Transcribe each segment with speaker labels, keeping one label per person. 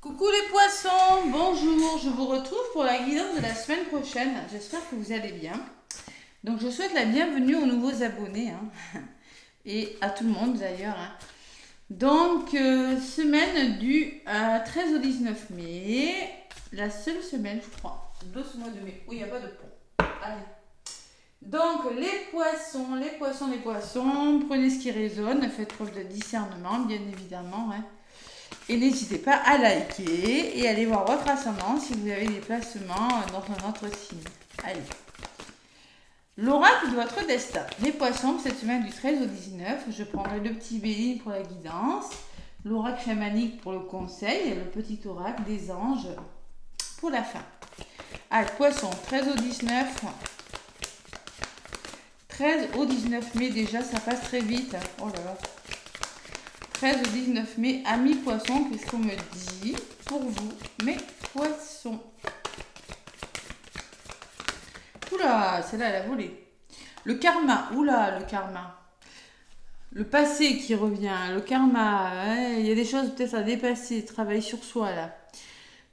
Speaker 1: Coucou les poissons, bonjour, je vous retrouve pour la guidance de la semaine prochaine. J'espère que vous allez bien. Donc je souhaite la bienvenue aux nouveaux abonnés et à tout le monde d'ailleurs. Donc semaine du 13 au 19 mai, la seule semaine je crois, de ce mois de mai où il n'y a pas de pont. Allez. Donc les poissons, prenez ce qui résonne, faites preuve de discernement bien évidemment. Et n'hésitez pas à liker et aller voir votre ascendant si vous avez des placements dans un autre signe. Allez. L'oracle de votre destin. Les poissons, cette semaine du 13 au 19, je prendrai le petit bélier pour la guidance, l'oracle chamanique pour le conseil et le petit oracle des anges pour la fin. Allez, poissons, 13 au 19. 13 au 19 mai déjà, ça passe très vite. Oh là là. 13 au 19 mai, amis poissons, qu'est-ce qu'on me dit pour vous, mes poissons? Oula, celle-là, elle a volé. Le karma, oula, le karma. Le passé qui revient, le karma, il y a des choses peut-être à dépasser, travailler sur soi là.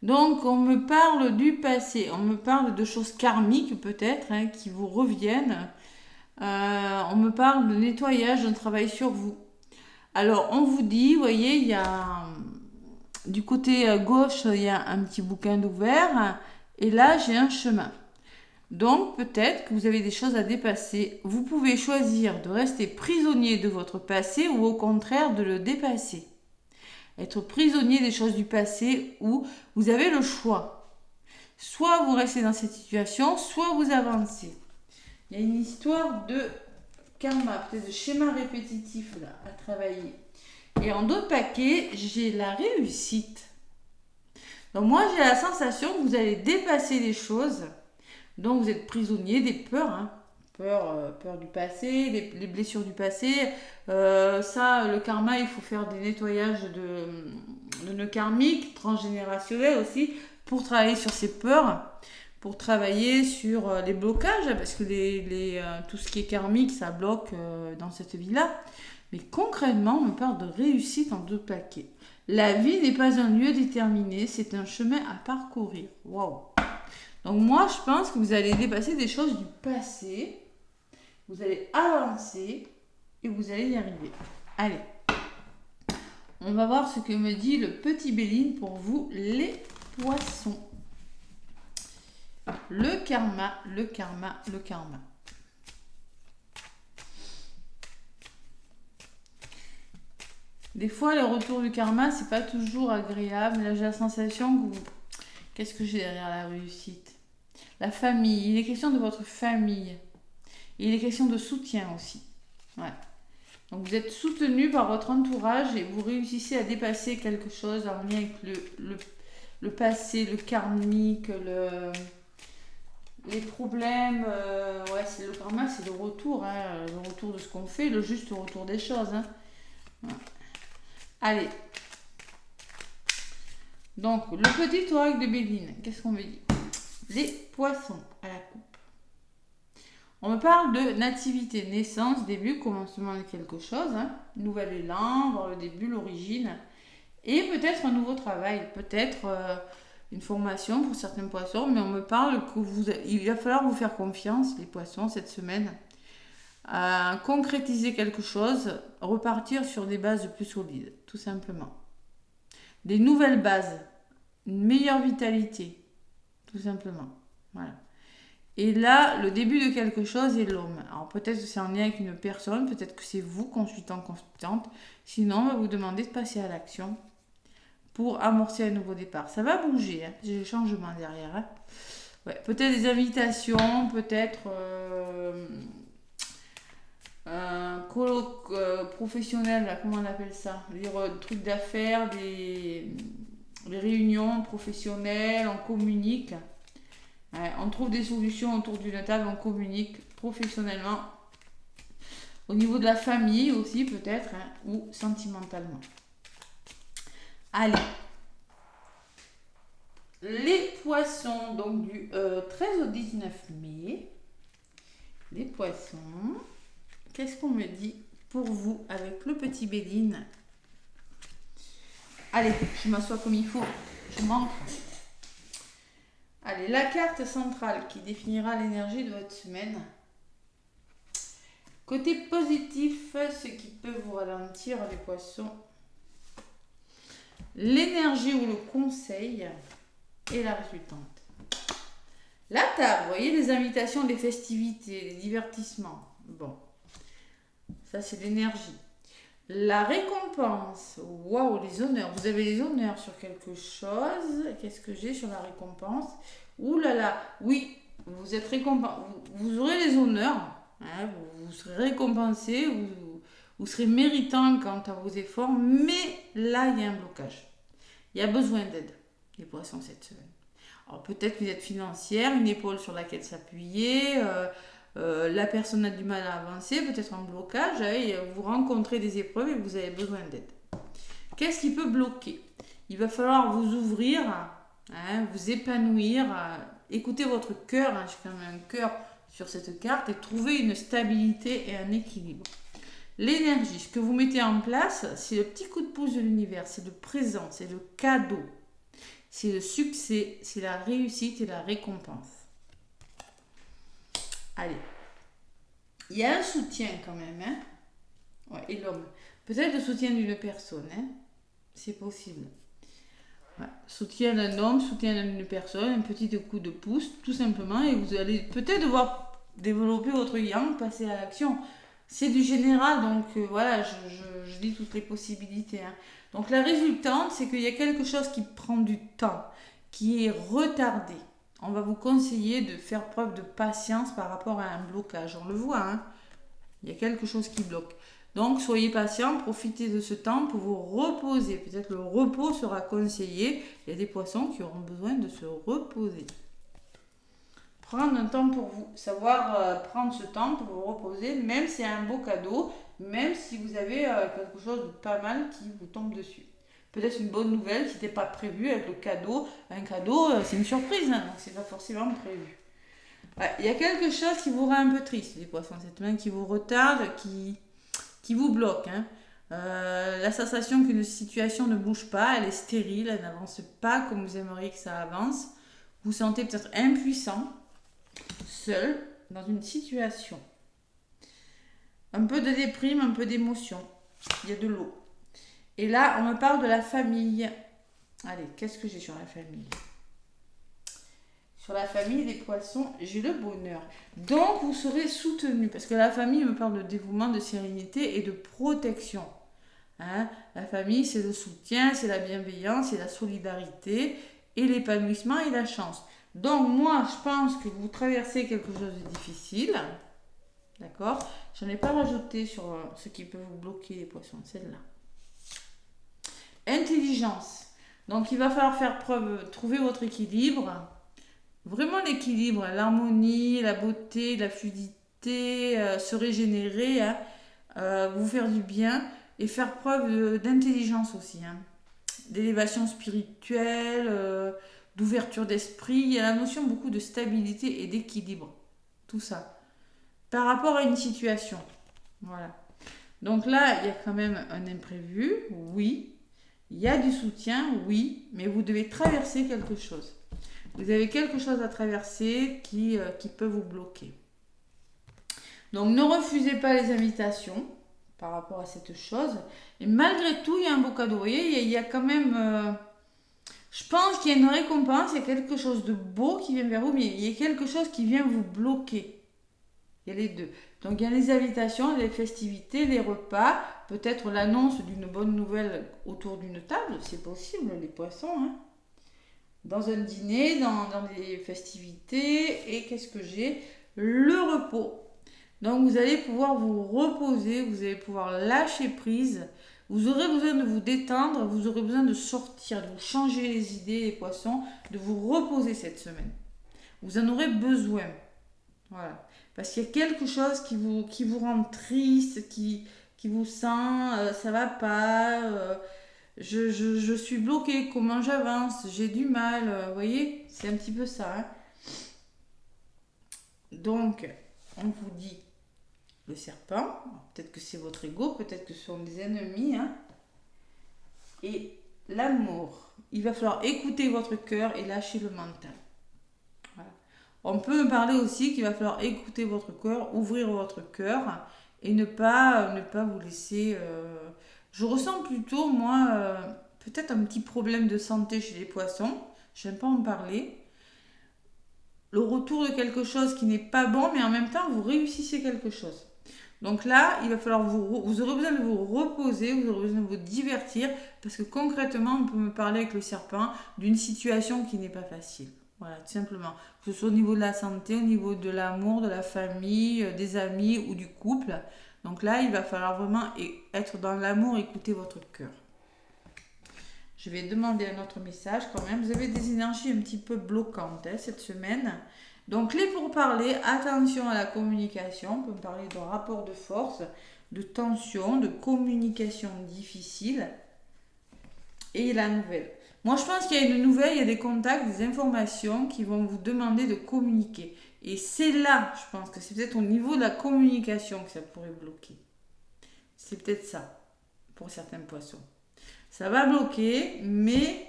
Speaker 1: Donc, on me parle du passé, on me parle de choses karmiques peut-être, qui vous reviennent. On me parle de nettoyage, d'un travail sur vous. Alors, on vous dit, vous voyez, il y a du côté gauche, il y a un petit bouquin d'ouvert, et là, j'ai un chemin. Donc, peut-être que vous avez des choses à dépasser. Vous pouvez choisir de rester prisonnier de votre passé ou au contraire de le dépasser. Être prisonnier des choses du passé ou vous avez le choix. Soit vous restez dans cette situation, soit vous avancez. Il y a une histoire de karma, peut-être de schéma répétitif là, à travailler. Et en d'autres paquets, j'ai la réussite. Donc moi, j'ai la sensation que vous allez dépasser les choses. Donc vous êtes prisonnier des peurs. Peur du passé, les blessures du passé. Le karma, il faut faire des nettoyages de nœuds karmiques, transgénérationnels aussi, pour travailler sur ces peurs. Pour travailler sur les blocages, parce que tout ce qui est karmique, ça bloque dans cette vie-là. Mais concrètement, on parle de réussite en deux paquets. La vie n'est pas un lieu déterminé, c'est un chemin à parcourir. Waouh! Donc moi, je pense que vous allez dépasser des choses du passé, vous allez avancer et vous allez y arriver. Allez, on va voir ce que me dit le petit Béline pour vous, les poissons. Le karma. Des fois, les retours du karma, c'est pas toujours agréable. Là, j'ai la sensation que vous... Qu'est-ce que j'ai derrière la réussite? La famille. Il est question de votre famille. Il est question de soutien aussi. Ouais. Donc, vous êtes soutenu par votre entourage et vous réussissez à dépasser quelque chose en lien avec le passé, le karmique, les problèmes, c'est le karma, c'est le retour de ce qu'on fait, le juste retour des choses. Ouais. Allez. Donc, le petit oracle de Béline, qu'est-ce qu'on me dit? Les poissons à la coupe. On me parle de nativité, naissance, début, commencement de quelque chose, nouvel élan, voir le début, l'origine, et peut-être un nouveau travail, peut-être une formation pour certains poissons, mais on me parle il va falloir vous faire confiance, les poissons, cette semaine, à concrétiser quelque chose, repartir sur des bases plus solides, tout simplement. Des nouvelles bases, une meilleure vitalité, tout simplement. Voilà. Et là, le début de quelque chose est l'homme. Alors peut-être que c'est en lien avec une personne, peut-être que c'est vous, consultant, consultante. Sinon, on va vous demander de passer à l'action pour amorcer un nouveau départ. Ça va bouger, j'ai le changement derrière. Ouais, peut-être des invitations, peut-être un colloque professionnel, là, comment on appelle ça? Des trucs d'affaires, des réunions professionnelles, on communique. Ouais, on trouve des solutions autour d'une table, on communique professionnellement. Au niveau de la famille aussi, peut-être, ou sentimentalement. Allez. Les poissons, donc du 13 au 19 mai. Les poissons. Qu'est-ce qu'on me dit pour vous avec le petit Béline? Allez, je m'assois comme il faut. Je manque. Allez, la carte centrale qui définira l'énergie de votre semaine. Côté positif, ce qui peut vous ralentir, les poissons. L'énergie ou le conseil et la résultante. La table, vous voyez, les invitations, les festivités, les divertissements. Bon, ça c'est l'énergie. La récompense, waouh, les honneurs. Vous avez les honneurs sur quelque chose. Qu'est-ce que j'ai sur la récompense? Ouh là là, oui, vous êtes récompensé. Vous aurez les honneurs. Hein, vous serez récompensé. Vous serez méritant quant à vos efforts. Mais là, il y a un blocage. Il y a besoin d'aide, les poissons, cette semaine. Alors peut-être que vous êtes financière, une épaule sur laquelle s'appuyer. La personne a du mal à avancer, peut-être un blocage, et vous rencontrez des épreuves et vous avez besoin d'aide. Qu'est-ce qui peut bloquer? Il va falloir vous ouvrir, hein, vous épanouir, écouter votre cœur, hein, j'ai quand même un cœur sur cette carte, et trouver une stabilité et un équilibre. L'énergie, ce que vous mettez en place, c'est le petit coup de pouce de l'univers, c'est le présent, c'est le cadeau, c'est le succès, c'est la réussite et la récompense. Allez, il y a un soutien quand même, hein? Ouais, et l'homme. Peut-être le soutien d'une personne, hein? C'est possible. Ouais. Soutien d'un homme, soutien d'une personne, un petit coup de pouce, tout simplement, et vous allez peut-être devoir développer votre yang, passer à l'action. C'est du général, donc voilà, je dis toutes les possibilités. Hein. Donc la résultante, c'est qu'il y a quelque chose qui prend du temps, qui est retardé. On va vous conseiller de faire preuve de patience par rapport à un blocage. On le voit, hein. Il y a quelque chose qui bloque. Donc, soyez patient, profitez de ce temps pour vous reposer. Peut-être le repos sera conseillé. Il y a des poissons qui auront besoin de se reposer. Prendre un temps pour vous. Savoir prendre ce temps pour vous reposer, même si c'est un beau cadeau, même si vous avez quelque chose de pas mal qui vous tombe dessus. Peut-être une bonne nouvelle qui n'était pas prévue avec le cadeau. Un cadeau, c'est une surprise, hein, donc c'est pas forcément prévu. Ouais, il y a quelque chose qui vous rend un peu triste, les poissons, cette main qui vous retarde, qui vous bloque. Hein. La sensation qu'une situation ne bouge pas, elle est stérile, elle n'avance pas comme vous aimeriez que ça avance. Vous vous sentez peut-être impuissant, seul, dans une situation. Un peu de déprime, un peu d'émotion. Il y a de l'eau. Et là, on me parle de la famille. Allez, qu'est-ce que j'ai sur la famille? Sur la famille des poissons, j'ai le bonheur. Donc, vous serez soutenu. Parce que la famille me parle de dévouement, de sérénité et de protection. Hein? La famille, c'est le soutien, c'est la bienveillance, c'est la solidarité et l'épanouissement et la chance. Donc, moi, je pense que vous traversez quelque chose de difficile. D'accord? Je n'en ai pas rajouté sur ce qui peut vous bloquer, les poissons. Celle-là. Intelligence. Donc, il va falloir faire preuve, trouver votre équilibre. Vraiment l'équilibre, l'harmonie, la beauté, la fluidité, se régénérer, hein, vous faire du bien et faire preuve d'intelligence aussi. Hein. D'élévation spirituelle, d'ouverture d'esprit. Il y a la notion beaucoup de stabilité et d'équilibre. Tout ça. Par rapport à une situation. Voilà. Donc là, il y a quand même un imprévu, oui. Il y a du soutien, oui, mais vous devez traverser quelque chose. Vous avez quelque chose à traverser qui peut vous bloquer. Donc ne refusez pas les invitations par rapport à cette chose. Et malgré tout, il y a un beau cadeau. Vous voyez, il y a quand même... je pense qu'il y a une récompense, il y a quelque chose de beau qui vient vers vous, mais il y a quelque chose qui vient vous bloquer. Il y a les deux. Donc il y a les invitations, les festivités, les repas, peut-être l'annonce d'une bonne nouvelle autour d'une table, c'est possible, les poissons, hein. Dans un dîner, dans des festivités, et qu'est-ce que j'ai? Le repos. Donc vous allez pouvoir vous reposer, vous allez pouvoir lâcher prise, vous aurez besoin de vous détendre, vous aurez besoin de sortir, de vous changer les idées, les poissons, de vous reposer cette semaine. Vous en aurez besoin. Voilà. Parce qu'il y a quelque chose qui vous rend triste, qui vous sent, ça va pas, je suis bloquée, comment j'avance, j'ai du mal, vous voyez, c'est un petit peu ça. Hein. Donc, on vous dit le serpent, peut-être que c'est votre ego, peut-être que ce sont des ennemis, hein. Et l'amour, il va falloir écouter votre cœur et lâcher le mental. Voilà. On peut me parler aussi qu'il va falloir écouter votre cœur, ouvrir votre cœur et ne pas vous laisser... Je ressens plutôt, moi, peut-être un petit problème de santé chez les poissons. J'aime pas en parler. Le retour de quelque chose qui n'est pas bon, mais en même temps, vous réussissez quelque chose. Donc là, il va falloir vous aurez besoin de vous reposer, vous aurez besoin de vous divertir, parce que concrètement, on peut me parler avec le serpent d'une situation qui n'est pas facile. Voilà, tout simplement. Que ce soit au niveau de la santé, au niveau de l'amour, de la famille, des amis ou du couple. Donc là, il va falloir vraiment être dans l'amour, écouter votre cœur. Je vais demander un autre message quand même. Vous avez des énergies un petit peu bloquantes cette semaine. Donc les pourparlers, attention à la communication. On peut me parler de rapport de force, de tension, de communication difficile. Et la nouvelle. Moi je pense qu'il y a une nouvelle, il y a des contacts, des informations qui vont vous demander de communiquer. Et c'est là, je pense que c'est peut-être au niveau de la communication que ça pourrait bloquer. C'est peut-être ça, pour certains poissons. Ça va bloquer, mais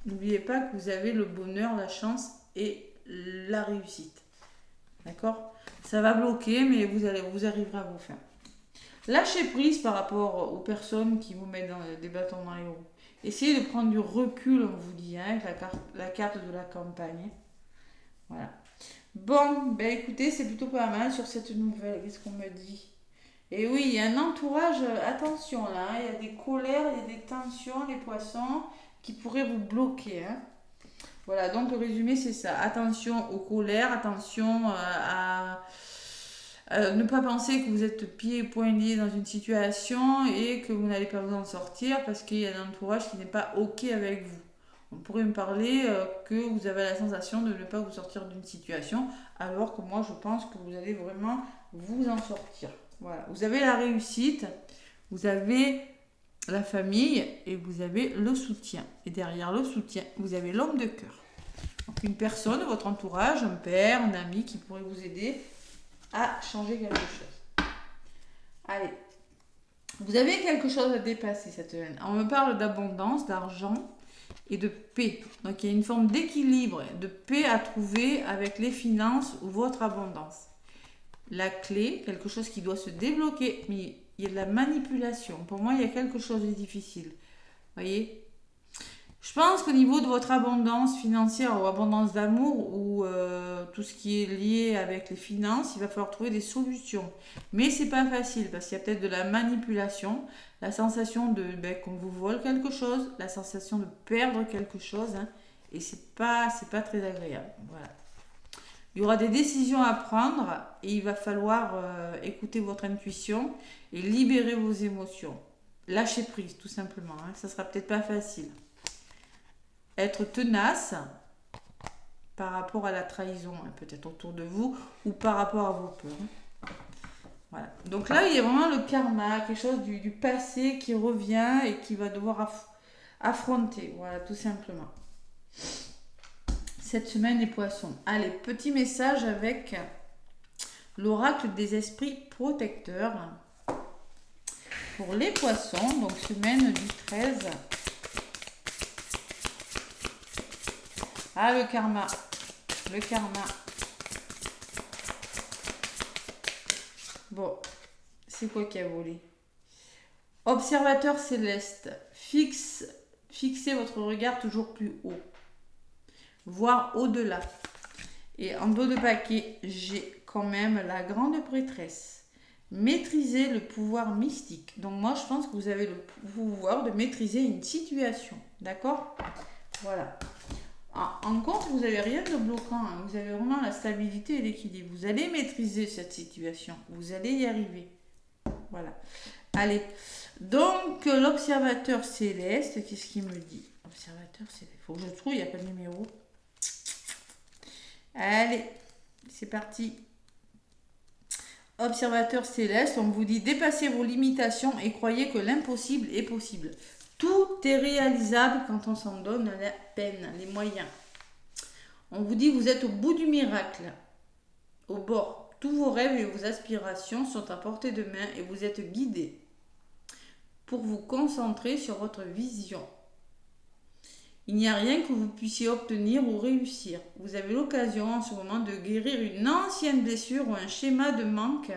Speaker 1: n'oubliez pas que vous avez le bonheur, la chance et la réussite. D'accord? Ça va bloquer, mais vous arriverez à vous faire. Lâchez prise par rapport aux personnes qui vous mettent des bâtons dans les roues. Essayez de prendre du recul, on vous dit, avec la carte de la campagne. Voilà. Bon, ben écoutez, c'est plutôt pas mal sur cette nouvelle. Qu'est-ce qu'on me dit? Et oui, il y a un entourage, attention là, il y a des colères, il y a des tensions, les poissons, qui pourraient vous bloquer. Voilà, donc le résumé c'est ça. Attention aux colères, attention à ne pas penser que vous êtes pieds et poings liés dans une situation et que vous n'allez pas vous en sortir parce qu'il y a un entourage qui n'est pas OK avec vous. On pourrait me parler que vous avez la sensation de ne pas vous sortir d'une situation alors que moi je pense que vous allez vraiment vous en sortir. Voilà, vous avez la réussite, vous avez la famille et vous avez le soutien. Et derrière le soutien, vous avez l'homme de cœur. Donc une personne, votre entourage, un père, un ami qui pourrait vous aider à changer quelque chose. Allez, vous avez quelque chose à dépasser cette semaine. On me parle d'abondance, d'argent et de paix. Donc il y a une forme d'équilibre, de paix à trouver avec les finances ou votre abondance. La clé, quelque chose qui doit se débloquer, mais il y a de la manipulation. Pour moi, il y a quelque chose de difficile. Vous voyez ? Je pense qu'au niveau de votre abondance financière ou abondance d'amour ou tout ce qui est lié avec les finances, il va falloir trouver des solutions. Mais c'est pas facile parce qu'il y a peut-être de la manipulation, la sensation qu'on vous vole quelque chose, la sensation de perdre quelque chose, et c'est pas très agréable. Voilà. Il y aura des décisions à prendre et il va falloir écouter votre intuition et libérer vos émotions. Lâcher prise, tout simplement. Ça sera peut-être pas facile. Être tenace par rapport à la trahison, peut-être autour de vous, ou par rapport à vos peurs. Voilà. Donc là, il y a vraiment le karma, quelque chose du passé qui revient et qui va devoir affronter. Voilà, tout simplement. Cette semaine, les poissons. Allez, petit message avec l'oracle des esprits protecteurs. Pour les poissons, donc semaine du 13. Ah, le karma. Le karma. Bon, c'est quoi qui a volé? Observateur céleste. Fixez votre regard toujours plus haut. Voir au-delà. Et en dos de paquet, j'ai quand même la grande prêtresse. Maîtriser le pouvoir mystique. Donc moi, je pense que vous avez le pouvoir de maîtriser une situation. D'accord? Voilà. En contre, vous n'avez rien de bloquant. Vous avez vraiment la stabilité et l'équilibre. Vous allez maîtriser cette situation. Vous allez y arriver. Voilà. Allez. Donc, l'observateur céleste, qu'est-ce qu'il me dit? Observateur céleste. Il faut que je trouve, il n'y a pas de numéro. Allez, c'est parti. Observateur céleste, on vous dit dépassez vos limitations et croyez que l'impossible est possible. Tout est réalisable quand on s'en donne la peine, les moyens. On vous dit vous êtes au bout du miracle, au bord. Tous vos rêves et vos aspirations sont à portée de main et vous êtes guidés pour vous concentrer sur votre vision. Il n'y a rien que vous puissiez obtenir ou réussir. Vous avez l'occasion en ce moment de guérir une ancienne blessure ou un schéma de manque,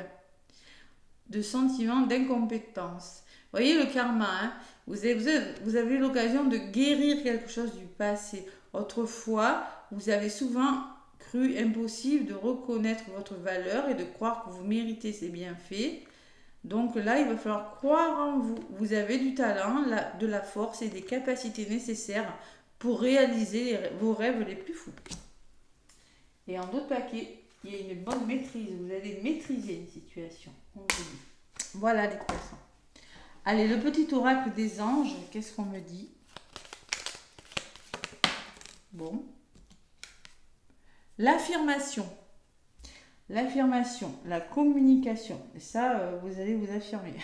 Speaker 1: de sentiment d'incompétence. Vous voyez le karma, hein? Vous avez l'occasion de guérir quelque chose du passé. Autrefois, vous avez souvent cru impossible de reconnaître votre valeur et de croire que vous méritez ces bienfaits. Donc là, il va falloir croire en vous. Vous avez du talent, de la force et des capacités nécessaires pour réaliser vos rêves les plus fous. Et en d'autres paquets, il y a une bonne maîtrise. Vous allez maîtriser une situation. On vous dit. Voilà les poissons. Allez, le petit oracle des anges, qu'est-ce qu'on me dit? Bon. L'affirmation. L'affirmation, la communication. Et ça, vous allez vous affirmer.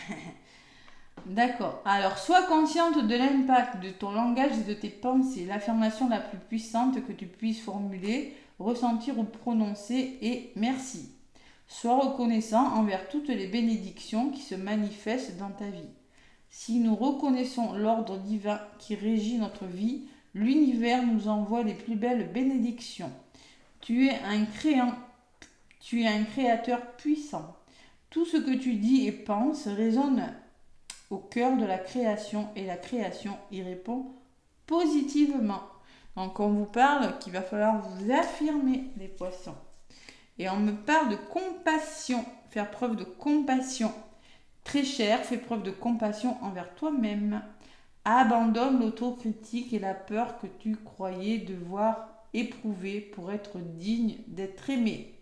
Speaker 1: D'accord. Alors, sois consciente de l'impact de ton langage et de tes pensées. L'affirmation la plus puissante que tu puisses formuler, ressentir ou prononcer est merci. Sois reconnaissant envers toutes les bénédictions qui se manifestent dans ta vie. Si nous reconnaissons l'ordre divin qui régit notre vie, l'univers nous envoie les plus belles bénédictions. Tu es un créateur puissant. Tout ce que tu dis et penses résonne au cœur de la création et la création y répond positivement. Donc on vous parle qu'il va falloir vous affirmer les poissons. Et on me parle de compassion, faire preuve de compassion. Très cher, fais preuve de compassion envers toi-même. Abandonne l'autocritique et la peur que tu croyais devoir éprouver pour être digne d'être aimé.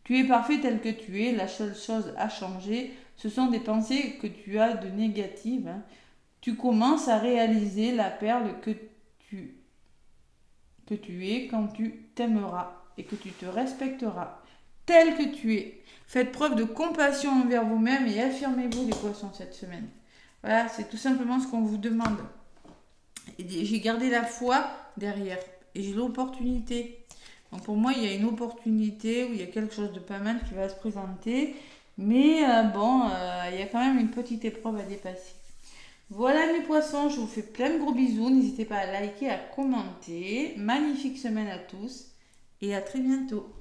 Speaker 1: Tu es parfait tel que tu es, la seule chose à changer, ce sont des pensées que tu as de négatives. Tu commences à réaliser la perle que tu es quand tu t'aimeras et que tu te respecteras tel que tu es. Faites preuve de compassion envers vous-même et affirmez-vous les poissons cette semaine. Voilà, c'est tout simplement ce qu'on vous demande. Et j'ai gardé la foi derrière et j'ai l'opportunité. Donc pour moi, il y a une opportunité où il y a quelque chose de pas mal qui va se présenter. Mais il y a quand même une petite épreuve à dépasser. Voilà mes poissons, je vous fais plein de gros bisous. N'hésitez pas à liker, à commenter. Magnifique semaine à tous et à très bientôt.